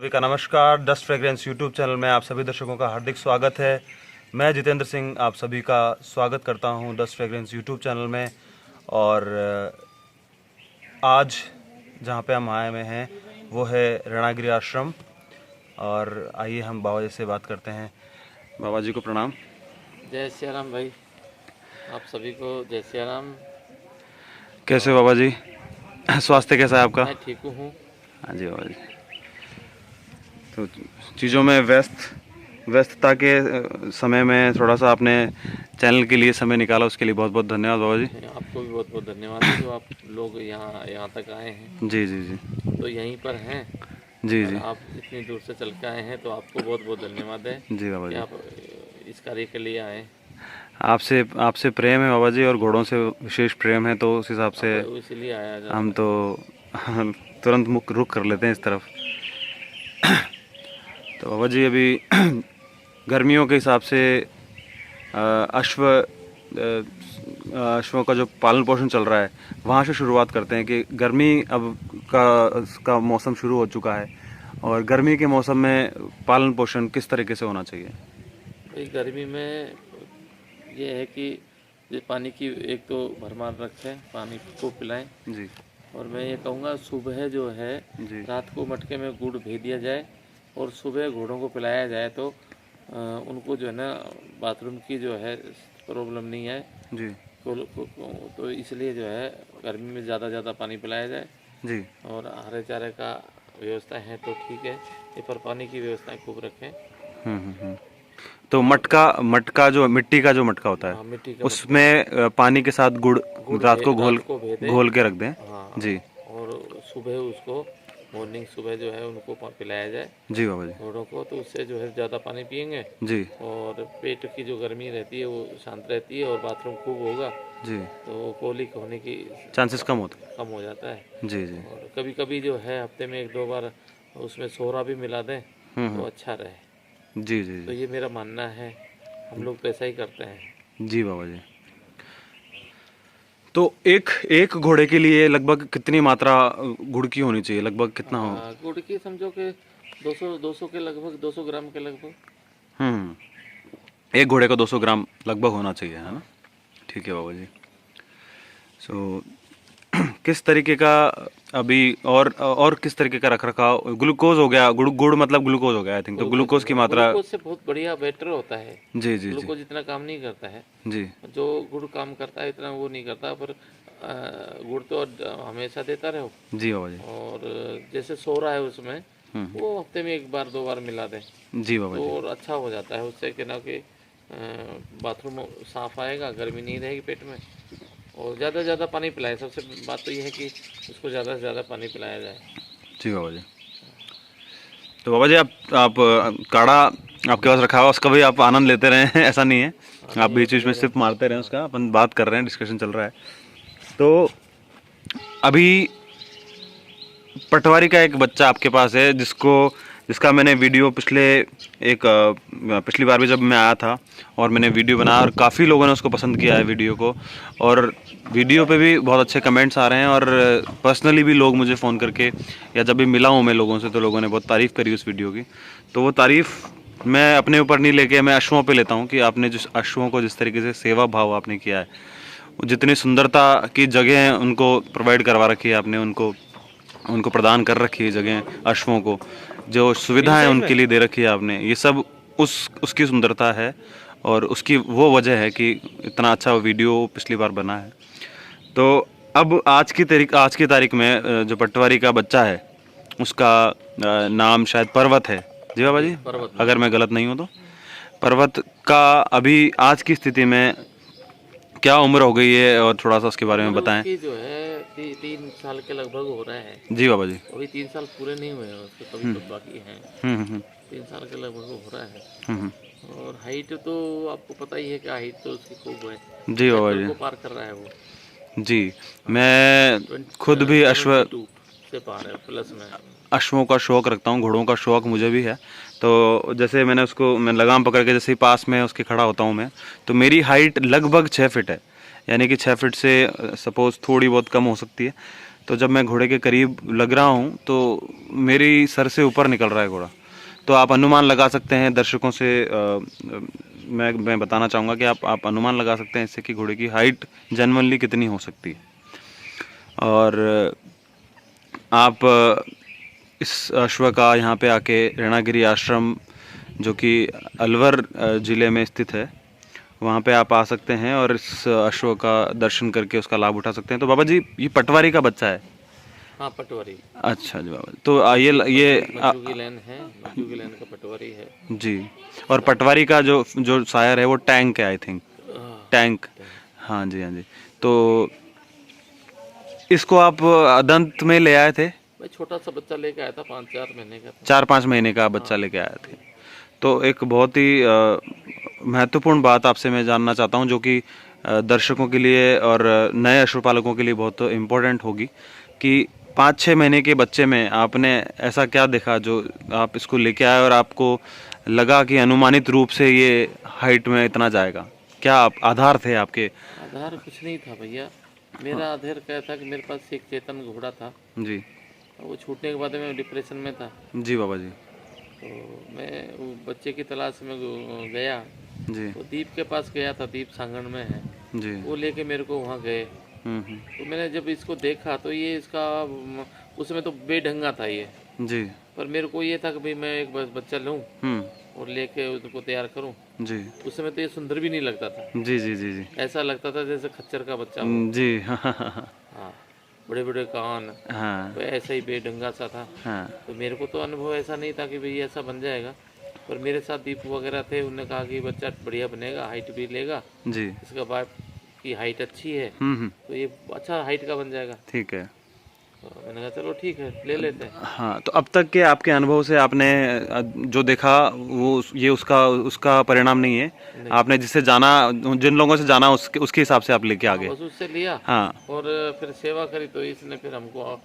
सभी का नमस्कार। डस्ट फ्रेग्रेंस यूट्यूब चैनल में आप सभी दर्शकों का हार्दिक स्वागत है। मैं जितेंद्र सिंह आप सभी का स्वागत करता हूं डस्ट फ्रेग्रेंस यूट्यूब चैनल में। और आज जहां पे हम आए हुए हैं वो है ऋणागिरी आश्रम। और आइए हम बाबा जी से बात करते हैं। बाबा जी को प्रणाम। जय सिया राम भाई, आप सभी को जय सिया राम। कैसे हो बाबा जी? स्वास्थ्य कैसा है आपका? मैं ठीक हूँ। हाँ जी बाबा जी। तो चीज़ों में व्यस्तता के समय में थोड़ा सा आपने चैनल के लिए समय निकाला, उसके लिए बहुत बहुत धन्यवाद बाबा जी। आपको भी बहुत बहुत धन्यवाद है जो आप लोग यहाँ तक आए हैं। जी जी जी तो यहीं पर हैं जी और जी आप इतनी दूर से चल के आए हैं, तो आपको बहुत बहुत धन्यवाद है जी बाबा कि जी। आप इस कार्य के लिए आए। आपसे आपसे प्रेम है बाबा जी, और घोड़ों से विशेष प्रेम है, तो उस हिसाब से आप इसलिए आया जाता हम है। तो तुरंत मुख रुख कर लेते हैं इस तरफ। तो बाबा जी अभी गर्मियों के हिसाब से अश्वों का जो पालन पोषण चल रहा है, वहाँ से शुरुआत करते हैं कि गर्मी अब का मौसम शुरू हो चुका है, और गर्मी के मौसम में पालन पोषण किस तरीके से होना चाहिए? भाई गर्मी में ये है कि ये पानी की एक तो भरमार रखें, पानी को पिलाएं। जी और मैं ये कहूँगा सुबह जो है जी रात को मटके में गुड़ भेज दिया जाए और सुबह घोड़ों को पिलाया जाए, तो उनको जो है ना बाथरूम की जो है प्रॉब्लम नहीं है। जी तो इसलिए जो है गर्मी में ज़्यादा पानी पिलाया जाए। जी और हरे चारे का व्यवस्था है तो ठीक है, ये पर पानी की व्यवस्थाएं खूब रखें। हम्म। तो मटका जो मिट्टी का जो मटका होता है, हाँ, मिट्टी का उसमें पानी के साथ गुड़ रात को रात को भेदें। घोल के रख दें। हाँ, जी और सुबह उसको मॉर्निंग सुबह जो है उनको पिलाया जाए जी बाबा जी। घोड़ों को, तो उससे जो है ज़्यादा पानी पियेंगे जी और पेट की जो गर्मी रहती है वो शांत रहती है और बाथरूम खूब होगा, जी तो कोलिक होने की चांसेस कम होते हैं। कम हो जाता है। जी जी और कभी कभी जो है हफ्ते में 1-2 बार उसमें सोरा भी मिला दें तो अच्छा रहे। जी जी तो जी ये मेरा मानना है, हम लोग तो ऐसा ही करते हैं। जी बाबा जी। तो एक एक घोड़े के लिए लगभग कितनी मात्रा गुड़ की होनी चाहिए? लगभग कितना हो? गुड़ की समझो कि 200 के लगभग, 200 ग्राम के लगभग। हम्म। एक घोड़े का 200 ग्राम लगभग होना चाहिए, है ना? ठीक है बाबा जी। सो किस तरीके का अभी और किस तरीके का रख रखाव? ग्लूकोज हो गया, गुड़ गुड़ मतलब ग्लूकोज हो गया आई थिंक। तो ग्लूकोज की मात्रा? ग्लूकोज से बहुत बढ़िया बेटर होता है। जी जी जी ग्लूकोज इतना काम नहीं करता है जी जो गुड़ काम करता है, इतना वो नहीं करता। पर गुड़ तो हमेशा देता रहो। जी बाबा जी। और जैसे सोरा है उसमें वो हफ्ते में 1-2 बार मिला दें जी बाबा तो जी। और अच्छा हो जाता है। उससे कि ना कि बाथरूम साफ आएगा, गर्मी नहीं रहेगी पेट में। और ज़्यादा पानी पिलाएं। सबसे बात तो ये है कि उसको ज़्यादा से ज़्यादा पानी पिलाया जाए। जी बाबा जी। तो बाबा जी आप काढ़ा आपके पास रखा हुआ, उसका भी आप आनंद लेते रहे हैं ऐसा नहीं है, आप बीच बीच में सिप मारते रहे उसका। अपन बात कर रहे हैं, डिस्कशन चल रहा है। तो अभी पटवारी का एक बच्चा आपके पास है जिसका मैंने वीडियो पिछली बार भी जब मैं आया था और मैंने वीडियो बनाया, और काफ़ी लोगों ने उसको पसंद किया है वीडियो को, और वीडियो पे भी बहुत अच्छे कमेंट्स आ रहे हैं। और पर्सनली भी लोग मुझे फ़ोन करके, या जब भी मिला हूँ मैं लोगों से, तो लोगों ने बहुत तारीफ़ करी उस वीडियो की। तो वो तारीफ़ मैं अपने ऊपर नहीं लेके मैं अश्वों पे लेता हूँ कि आपने जिस अश्वों को जिस तरीके से सेवा भाव आपने किया है, जितनी सुंदरता की जगह उनको प्रोवाइड करवा रखी है आपने, उनको प्रदान कर रखी है जगह, अश्वों को जो सुविधाएं उनके लिए दे रखी है आपने, ये सब उसकी सुंदरता है, और उसकी वो वजह है कि इतना अच्छा वीडियो पिछली बार बना है। तो अब आज की तारीख में जो पटवारी का बच्चा है उसका नाम शायद पर्वत है। जी बाबा जी, पर्वत, अगर मैं गलत नहीं हूँ तो। पर्वत का अभी आज की स्थिति में क्या उम्र हो गई है, और थोड़ा सा उसके बारे में बताएं। उसकी जो है 3 साल के लगभग हो रहा है। जी बाबा जी। अभी 3 साल पूरे नहीं हुए हैं उसके, कभी तो बाकी हैं। हम्म। 3 साल के लगभग हो रहा है। हम्म। और हाइट तो आपको पता ही है कि हाइट तो उसकी खूब है। जी बाबा ट्रैक्टर जी। को पार कर रहा है वो। जी, मैं खुद भी 72 से पार है प्लस में। अश्वों का शौक रखता हूँ, घोड़ों का शौक मुझे भी है। तो जैसे मैं लगाम पकड़ के जैसे ही पास में उसके खड़ा होता हूँ मैं, तो मेरी हाइट लगभग 6 फीट है, यानी कि 6 फीट से सपोज थोड़ी बहुत कम हो सकती है। तो जब मैं घोड़े के करीब लग रहा हूँ तो मेरी सर से ऊपर निकल रहा है घोड़ा। तो आप अनुमान लगा सकते हैं दर्शकों से, मैं बताना चाहूँगा कि आप अनुमान लगा सकते हैं इससे कि घोड़े की हाइट जनरली कितनी हो सकती है। और आप इस अश्व का यहाँ पे आके ऋणागिरी आश्रम जो कि अलवर ज़िले में स्थित है, वहाँ पे आप आ सकते हैं और इस अश्व का दर्शन करके उसका लाभ उठा सकते हैं। तो बाबा जी ये पटवारी का बच्चा है? हाँ, पटवारी। अच्छा जी बाबा, तो ये मज्जू की लाइन है, मज्जू की लाइन का पटवारी है जी। और पटवारी का जो जो शायर है वो टैंक है, आई थिंक टैंक। हाँ जी, हाँ जी। तो इसको आप अदंत में ले आए थे? मैं छोटा सा बच्चा लेके आया था, 5-4 महीने का था। 4-5 महीने का बच्चा लेके आए थे। तो एक बहुत ही महत्वपूर्ण बात आपसे मैं जानना चाहता हूँ जो कि दर्शकों के लिए और नए अश्वपालकों के लिए बहुत इम्पोर्टेंट होगी कि 5-6 महीने के बच्चे में आपने ऐसा क्या देखा जो आप इसको लेके आए और आपको लगा कि अनुमानित रूप से ये हाइट में इतना जाएगा? क्या आप आधार थे आपके? आधार कुछ नहीं था भैया, मेरा आधार क्या था कि मेरे पास एक चेतन घोड़ा था। जी वो छूटने के बाद मैं डिप्रेशन में था। जी बाबा जी। तो मैं वो बच्चे की तलाश में गया, जी तो दीप के पास गया था, दीप सांगण में है, जी। वो लेके मेरे को वहाँ गए। तो मैंने जब इसको देखा तो ये इसका उसमें तो बेढंगा था ये, जी। पर मेरे को ये था कि भाई मैं एक बच्चा लूँ और लेके उसको तैयार करूँ। जी उस समय तो ये सुंदर भी नहीं लगता था, जी जी जी जी ऐसा लगता था जैसे खच्चर का बच्चा हो। जी। हाँ, बड़े बड़े कान, हाँ तो ऐसा ही बेढंगा सा था। हाँ तो मेरे को तो अनुभव ऐसा नहीं था कि भाई ऐसा बन जाएगा, पर मेरे साथ दीप वगैरह थे, उन्होंने कहा कि बच्चा बढ़िया बनेगा, हाइट भी लेगा, जी। इसका बाप की हाइट अच्छी है, हम्म। तो ये अच्छा हाइट का बन जाएगा। ठीक है। तो मैंने कहा चलो ठीक है, ले लेते हैं। हाँ, तो अब तक के आपके अनुभव से आपने जो देखा वो ये उसका उसका परिणाम नहीं है। आपने जिससे जाना, जिन लोगों से जाना उसके हिसाब से आप लेके आ गए। बस उससे लिया हाँ और फिर सेवा करी, तो इसने फिर हमको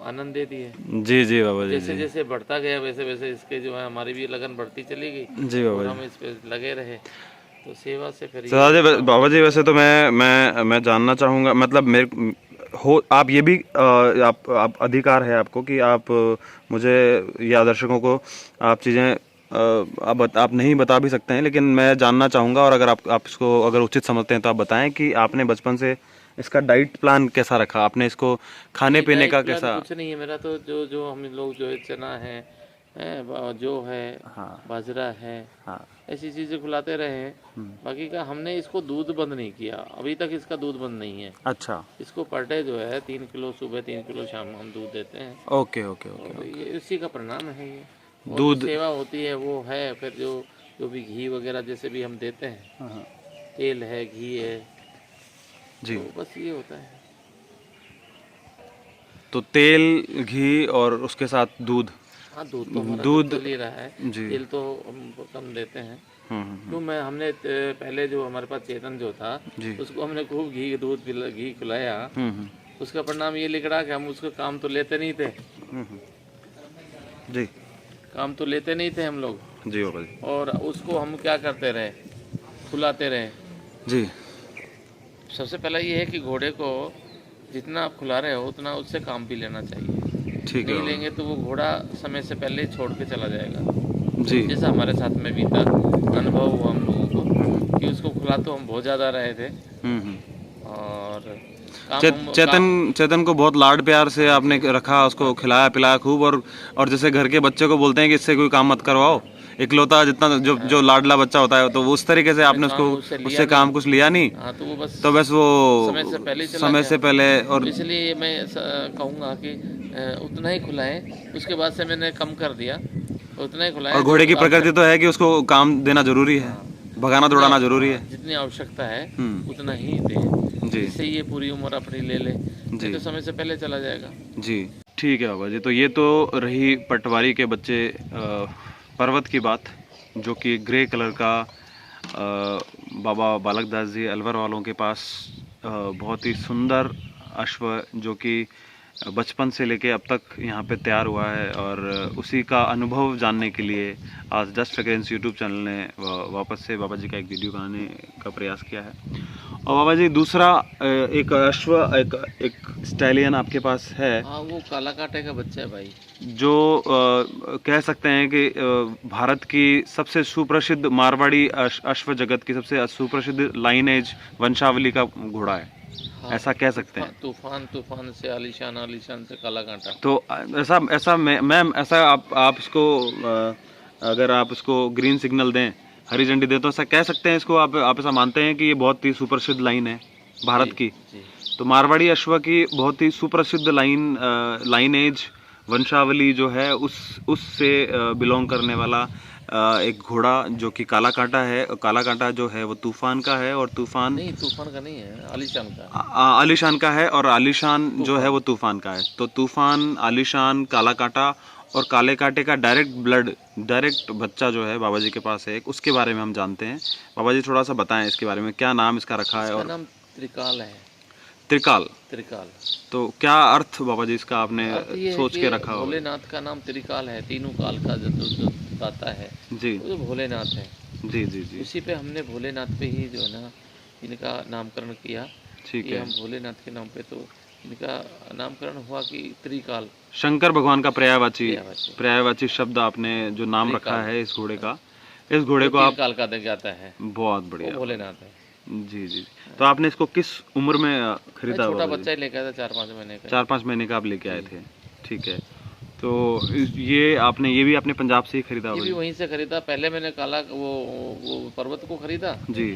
आनंद दे दिए। जी जी बाबा जी। जैसे जैसे बढ़ता गया वैसे वैसे इसके जो है हमारी भी लगन बढ़ती चली गई जी बाबा और जी। हम इस पे लगे रहे, तो सेवा से फिर सदा जी बाबा जी, वैसे तो मैं जानना चाहूँगा, मतलब मेरे हो आप ये भी आप अधिकार है आपको कि आप मुझे या दर्शकों को आप चीज़ें आप नहीं बता भी सकते हैं, लेकिन मैं जानना चाहूँगा और अगर आप इसको अगर उचित समझते हैं तो आप बताएं कि आपने बचपन से इसका डाइट प्लान कैसा रखा, आपने इसको खाने पीने का कैसा? कुछ नहीं है मेरा, तो जो जो हम लोग जो है चना है, जो है हाँ बाजरा है, हाँ। ऐसी चीजें खिलाते रहे हैं। बाकी का हमने इसको दूध बंद नहीं किया, अभी तक इसका दूध बंद नहीं है। अच्छा। इसको पर डे जो है 3 किलो सुबह, 3 किलो शाम हम दूध देते हैं। Okay okay okay. और ये इसी का परिणाम है ये। और दूध जो सेवा होती है वो है, फिर जो भी घी वगैरह जैसे भी हम देते हैं, तेल है, घी है, जी। तो बस ये होता है। तो तेल, घी और उसके साथ दूध। हाँ, दूध तो हमारा दूध चल ही रहा है, जी। तेल तो हम कम देते हैं। हम्म। तो हमने पहले जो हमारे पास चेतन जो था जी। उसको हमने खूब घी खिलाया। उसका परिणाम ये निकला कि हम उसको काम तो लेते नहीं थे, जी काम तो लेते नहीं थे हम लोग, जी बाबा जी। और उसको हम क्या करते रहे, खुलाते रहे। जी सबसे पहला ये है कि घोड़े को जितना आप खुला रहे हो उतना उससे काम भी लेना चाहिए। ठीक है नहीं बाबा। लेंगे तो वो घोड़ा समय से पहले ही छोड़ के चला जाएगा। जी जैसा हमारे साथ में बीता अनुभव हुआ हम लोगों को कि उसको खुला तो हम बहुत ज़्यादा रहे थे, और चेतन को बहुत लाड प्यार से आपने रखा, उसको खिलाया पिलाया खूब, और जैसे घर के बच्चे को बोलते हैं कि इससे कोई काम मत करवाओ, इकलौता जितना जो लाडला बच्चा होता है, तो उस तरीके से आपने उसको उससे काम कुछ लिया नहीं। हाँ, तो बस वो समय से पहले समय से पहले। और इसलिए मैं कहूँगा कि उतना ही खुलाएं। उसके बाद से मैंने कम कर दिया, उतना ही खुलाएं। और घोड़े की प्रकृति तो है कि उसको काम देना जरूरी है, भगाना दौड़ाना जरूरी है। जितनी आवश्यकता है उतना ही दें, जी। इससे ये पूरी उम्र अपनी ले ले, तो समय से पहले चला जाएगा। जी ठीक है बाबा जी। तो ये तो रही पटवारी के बच्चे पर्वत की बात, जो कि ग्रे कलर का बाबा बालक दास जी अलवर वालों के पास बहुत ही सुंदर अश्व, जो कि बचपन से लेके अब तक यहाँ पे तैयार हुआ है, और उसी का अनुभव जानने के लिए आज जस्ट फ्रेग्रेंस यूट्यूब चैनल ने वापस से बाबा जी का एक वीडियो बनाने का प्रयास किया है। और बाबा जी दूसरा एक अश्व एक स्टैलियन आपके पास है हाँ, वो काला कांटे का बच्चा है भाई। जो कह सकते हैं कि भारत की सबसे सुप्रसिद्ध मारवाड़ी अश्व जगत की सबसे सुप्रसिद्ध लाइनेज वंशावली का घोड़ा है, हाँ, ऐसा कह सकते हैं। तूफान तूफान से आलीशान, आलीशान से काला कांटा। तो ऐसा ऐसा मैं ऐसा आप इसको अगर आप इसको ग्रीन सिग्नल दें, हरी झंडी दें, तो ऐसा कह सकते हैं इसको, आप ऐसा मानते हैं कि ये बहुत ही सुप्रसिद्ध लाइन है भारत की। जी। तो मारवाड़ी अश्व की बहुत ही सुप्रसिद्ध लाइनेज वंशावली जो है उससे बिलोंग करने वाला एक घोड़ा जो कि काला कांटा है। काला कांटा जो है वो तूफान का है, और तूफान नहीं, तूफान का नहीं है, आलीशान का। आलीशान का है, और आलीशान जो है वो तूफान का है। तो तूफान, आलीशान, काला कांटा और काले कांटे का डायरेक्ट बच्चा जो है बाबा जी के पास है एक, उसके बारे में हम जानते हैं। बाबा जी थोड़ा सा बताएं इसके बारे में, क्या नाम इसका रखा है? इसका और नाम त्रिकाल है। त्रिकाल। त्रिकाल। तो क्या अर्थ बाबा जी इसका आपने अर्थ ये है सोच कि के रखा होगा? भोलेनाथ का नाम त्रिकाल है, तीनों काल का जो दाता है जी वो जो भोलेनाथ है। जी जी जी, उसी पे हमने भोलेनाथ पे ही जो है ना इनका नामकरण किया। ठीक कि है। हम भोलेनाथ के नाम पे, तो इनका नामकरण हुआ कि त्रिकाल। शंकर भगवान का पर्यायवाची पर्यायवाची। पर्यायवाची शब्द आपने जो नाम रखा त्रिकाल। है इस घोड़े का, इस घोड़े को तीन आप काल का जाता है, बहुत वो बढ़िया। भोलेनाथ है। जी जी। तो आपने इसको किस उम्र में खरीदा? छोटा बाबा जी? बच्चा ही लेकर आया था, 4-5 महीने का। 4-5 महीने का आप लेके आए थे, ठीक है। तो ये भी आपने पंजाब से ही खरीदा ये बाबा भी जी? वहीं से खरीदा। पहले मैंने काला वो पर्वत को खरीदा, जी।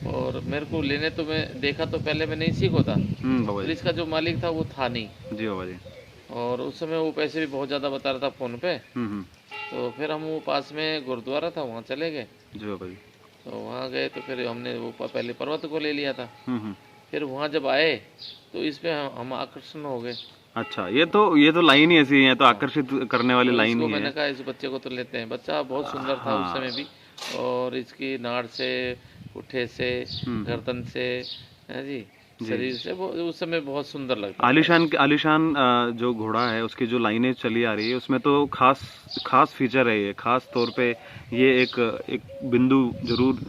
और मेरे को लेने तो मैं देखा तो पहले मैं नहीं सीखा था, बाबा और जी। इसका जो मालिक था वो था नहीं, जी बाबा जी। और उस समय वो पैसे भी बहुत ज़्यादा बता रहा था फ़ोन पे। हम्म। तो फिर हम वो पास में गुरुद्वारा था, वहाँ चले गए। जी बाबा जी। तो वहाँ गए तो फिर हमने वो पहले पर्वत को ले लिया था। हम्म। फिर वहाँ जब आए तो इस पे हम आकर्षण हो गए। अच्छा, ये तो लाइन ही ऐसी है, तो आकर्षित करने वाली तो लाइन इसको ही मैंने है। कहा इस बच्चे को तो लेते हैं। बच्चा बहुत सुंदर था उस हाँ। समय भी, और इसकी नाड़ से, पुट्ठे से, गर्दन से, है जी, शरीर से वो उस समय बहुत सुंदर लगता था। आलिशान जो घोड़ा है उसकी जो लाइनें चली आ रही है उसमें तो खास फीचर है, ये खास तौर पे ये एक बिंदु जरूर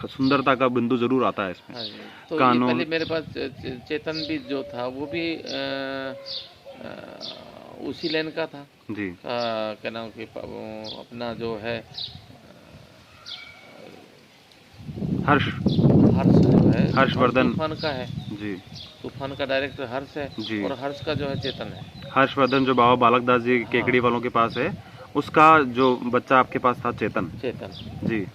सुंदरता का बिंदु जरूर आता है इसमें। हाँ जी। तो ये कानों पहले मेरे पास चेतन भी जो था वो भी उसी लाइन का था। जी। क्या नाम कि अपना जो है हर्ष हर्ष जो है, हर्षवर्धन। तूफान का है। जी तूफान का डायरेक्टर हर्ष है, जी। और हर्ष का जो है चेतन है। हर्षवर्धन जो बाबा बालक दास जी केकड़ी वालों के पास है, उसका जो बच्चा आपके पास था चेतन। जी।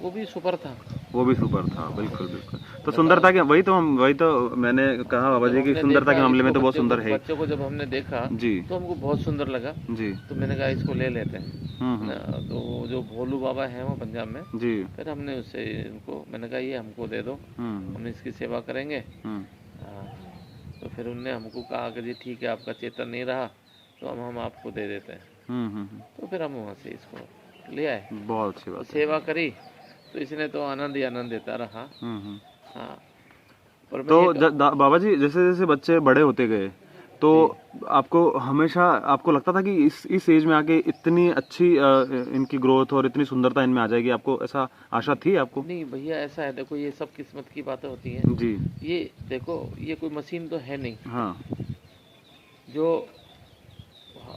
वो भी सुपर था। वो भी सुपर था, बिल्कुल बिल्कुल। तो सुंदरता के वही तो मैंने कहा बाबा जी की हमने सुंदरता के देखा मामले में इसको, तो बहुत सुंदर है। बच्चों को जब हमने देखा जी तो हमको बहुत सुंदर लगा। जी। तो मैंने कहा इसको ले लेते हैं। हम्म। तो जो भोलू बाबा है वो पंजाब में, जी। फिर हमने उससे इनको, मैंने कहा ये हमको दे दो, हम्म। हम इसकी सेवा करेंगे। हम्म। हाँ। तो फिर उनने हमको कहा कि जी ठीक है, आपका चेतन नहीं रहा तो हम आपको दे देते हैं। तो फिर हम वहाँ से इसको ले आए। बहुत अच्छी बात है। सेवा करी तो इसने तो आनंद ही आनंद देता रहा। हाँ। पर तो बाबा जी जैसे जैसे बच्चे बड़े होते गए तो आपको हमेशा आपको लगता था कि इस एज में आके इतनी अच्छी इनकी ग्रोथ और इतनी सुंदरता इनमें आ जाएगी, आपको ऐसा आशा थी आपको? नहीं भैया, ऐसा है, देखो ये सब किस्मत की बातें होती हैं जी। ये देखो, ये कोई मशीन तो है नहीं हाँ जो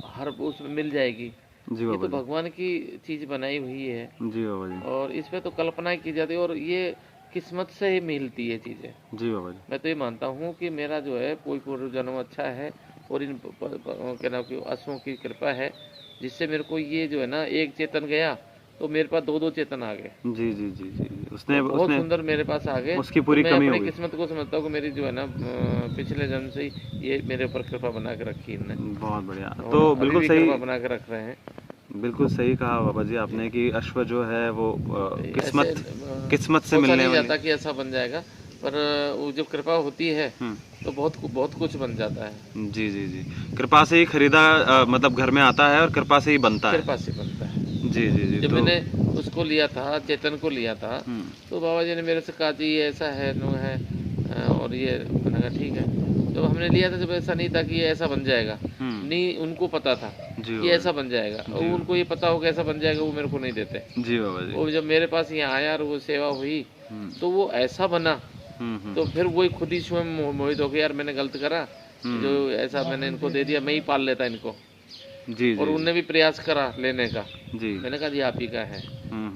हर उसमें मिल जाएगी। जी ये बाबा तो भगवान की चीज बनाई हुई है, जी बाबा जी। और इस पे तो कल्पना की जाती है, और ये किस्मत से ही मिलती है चीजें। जी बाबा जी। मैं तो ये मानता हूँ कि मेरा जो है कोई पूर्व जन्म अच्छा है, और इन क्या नाम की असुओं की कृपा है, जिससे मेरे को ये जो है ना, एक चेतन गया तो मेरे पास 2-2 चेतन आ गए। जी जी जी जी। उसने बहुत सुंदर मेरे पास आ गए। उसकी पूरी तो कमी मैं हो अपनी गई। किस्मत को समझता हूँ कि मेरी जो है ना पिछले जन्म से ही ये मेरे ऊपर कृपा बना के रखी इनने। बहुत बढ़िया। और तो अभी बिल्कुल भी सही, कृपा बना के रख रहे हैं। बिल्कुल सही कहा बाबा जी आपने कि अश्व जो है वो किस्मत ऐसे, किस्मत से सोचा मिलने नहीं वाली। जाता कि ऐसा बन जाएगा, पर वो जब कृपा होती है तो बहुत कुछ बन जाता है। जी जी जी। कृपा से ही खरीदा मतलब घर में आता है और कृपा से ही बनता है। कृपा से बनता है। जी जी जी। जब तो मैंने उसको लिया था, चेतन को लिया था, तो बाबा जी ने मेरे से कहा जी ये ऐसा है, नो है, और ये, मैंने कहा ठीक है। जब हमने लिया था, जब ऐसा नहीं था कि ये ऐसा बन जाएगा, नहीं, उनको पता था कि ऐसा बन जाएगा, और उनको ये पता हो कि ऐसा बन जाएगा, वो मेरे को नहीं देते। जी बाबा जी। वो जब मेरे पास यहाँ आया और वो सेवा हुई तो वो ऐसा बना तो फिर वही खुद ही स्वयं मोहित हो गया, यार मैंने गलत करा, जो ऐसा मैंने इनको दे दिया, मैं ही पाल लेता इनको। जी और जी उनने भी प्रयास करा लेने का, जी। मैंने कहा जी आप ही का है।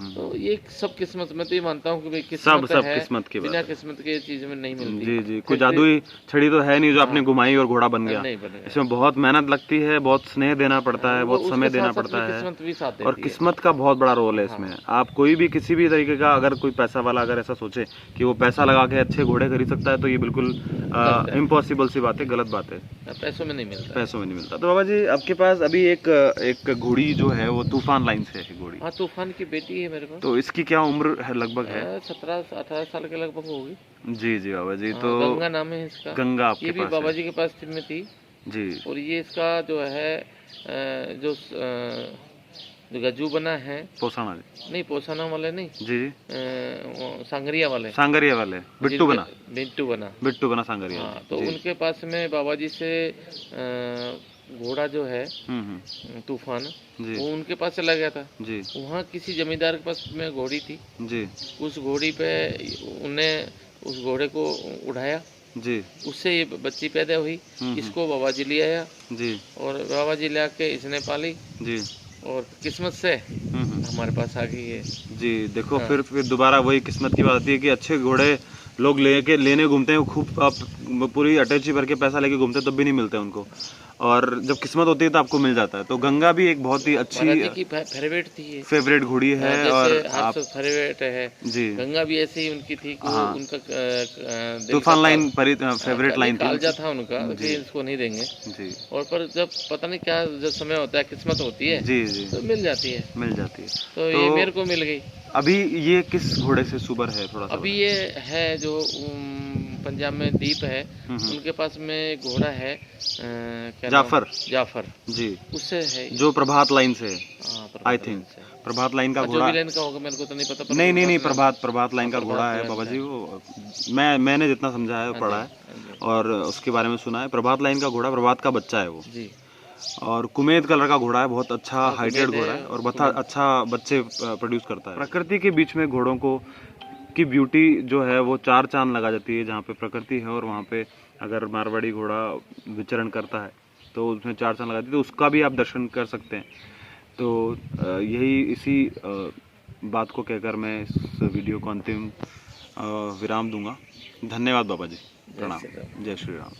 तो ये सब किस्मत, मैं तो ये मानता हूँ कि भाई सब किस्मत सब है, किस्मत की बात बिना है। किस्मत के ये चीज में नहीं मिलती। जी जी, कोई जादुई छड़ी तो है नहीं जो आपने घुमाई और घोड़ा बन गया। नहीं बनेगा, इसमें बहुत मेहनत लगती है, बहुत स्नेह देना पड़ता है, वो बहुत समय उसके देना साथ साथ पड़ता में है, किस्मत भी साथ और देती है। किस्मत का बहुत बड़ा रोल है इसमें। हाँ। आप कोई भी किसी भी तरीके का, अगर कोई पैसा वाला अगर ऐसा सोचे कि वो पैसा लगा के अच्छे घोड़े खरीद सकता है, तो ये बिल्कुल गलत है। इम्पॉसिबल सी बात है, गलत बात है, पैसों में नहीं मिलता है। पैसों में नहीं मिलता। तो बाबा जी आपके पास अभी एक घोड़ी जो है वो तूफान लाइन से है घोड़ी, हाँ, तूफान की बेटी है मेरे पास। तो इसकी क्या उम्र है लगभग है? 17-18 साल के लगभग होगी। जी जी बाबा जी। हाँ, तो गंगा नाम है इसका। गंगा आपके ये भी पास बाबा है? जी के पास में थी। जी और ये इसका जो है जो जो गज्जू बना है, पोसाना जी। नहीं पोसाना वाले नहीं, जी जी वो सांगरिया वाले, सांगरिया वाले, बिट्टू बना, बिट्टू बना। बिट्टू बना सांगरिया। हाँ, तो जी। उनके पास में बाबा जी से घोड़ा जो है तूफान, जी वो उनके पास चला गया था। जी वहाँ किसी जमींदार के पास में घोड़ी थी, जी उस घोड़ी पे उन्हें उस घोड़े को उड़ाया, जी उससे ये बच्ची पैदा हुई। इसको बाबा जी ले आया, जी और बाबा जी ले आके इसने पाली, जी। और किस्मत से हमारे पास आ गई है। जी देखो, हाँ। फिर दोबारा वही किस्मत की बात आती है कि अच्छे घोड़े लोग लेने घूमते हैं, वो खूब आप पूरी अटैची भर के पैसा लेके घूमते हैं, तब भी नहीं मिलते उनको, और जब किस्मत होती है तो आपको मिल जाता है। तो गंगा भी एक बहुत ही अच्छी महाराज जी की फेवरेट थी ये, फेवरेट घोड़ी है। जैसे और हर आप फेवरेट है, जी गंगा भी ऐसे ही उनकी थी कि वो हाँ। उनका तूफान लाइन फेवरेट लाइन थी कालजा था उनका कि इसको नहीं देंगे। जी। और पर जब पता नहीं क्या जब समय होता है, किस्मत होती है, जी जी तो मिल जाती है। मिल जाती है। तो ये मेरे को मिल गई। अभी ये किस घोड़े से सुबर है थोड़ा सा? अभी ये है जो पंजाब में दीप है, उनके पास में घोड़ा है, क्या जाफर। जाफर जी, उससे है, जो प्रभात लाइन से है। हाँ, आई थिंक प्रभात लाइन का जो घोड़ा। भी लाइन का होगा मेरे को तो नहीं पता, पर नहीं नहीं नहीं, प्रभात प्रभात लाइन का घोड़ा है बाबा जी। वो मैंने जितना समझा है पढ़ा है और उसके बारे में सुना है। प्रभात लाइन का घोड़ा, प्रभात का बच्चा है वो जी। और कुमेद कलर का घोड़ा है, बहुत अच्छा हाइटेड घोड़ा है और बहुत अच्छा बच्चे प्रोड्यूस करता है। प्रकृति के बीच में घोड़ों को की ब्यूटी जो है वो चार चांद लगा जाती है। जहाँ पे प्रकृति है और वहाँ पे अगर मारवाड़ी घोड़ा विचरण करता है तो उसमें चार चांद लगाती है, तो उसका भी आप दर्शन कर सकते हैं। तो यही इसी बात को कहकर मैं इस वीडियो को अंतिम विराम दूंगा। धन्यवाद बाबा जी, प्रणाम, जय श्री राम।